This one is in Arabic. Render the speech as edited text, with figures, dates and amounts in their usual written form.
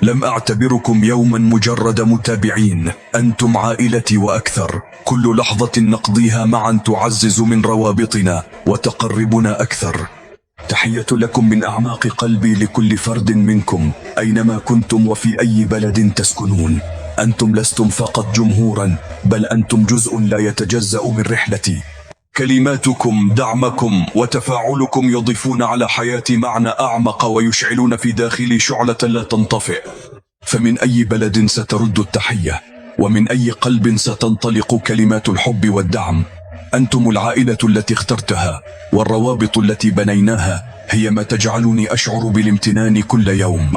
لم أعتبركم يوما مجرد متابعين، أنتم عائلتي وأكثر. كل لحظة نقضيها معا تعزز من روابطنا وتقربنا أكثر. تحية لكم من أعماق قلبي لكل فرد منكم أينما كنتم وفي أي بلد تسكنون. أنتم لستم فقط جمهورا، بل أنتم جزء لا يتجزأ من رحلتي. كلماتكم، دعمكم وتفاعلكم يضيفون على حياتي معنى أعمق ويشعلون في داخلي شعلة لا تنطفئ. فمن أي بلد سترد التحية، ومن أي قلب ستنطلق كلمات الحب والدعم. أنتم العائلة التي اخترتها، والروابط التي بنيناها هي ما تجعلني أشعر بالامتنان كل يوم.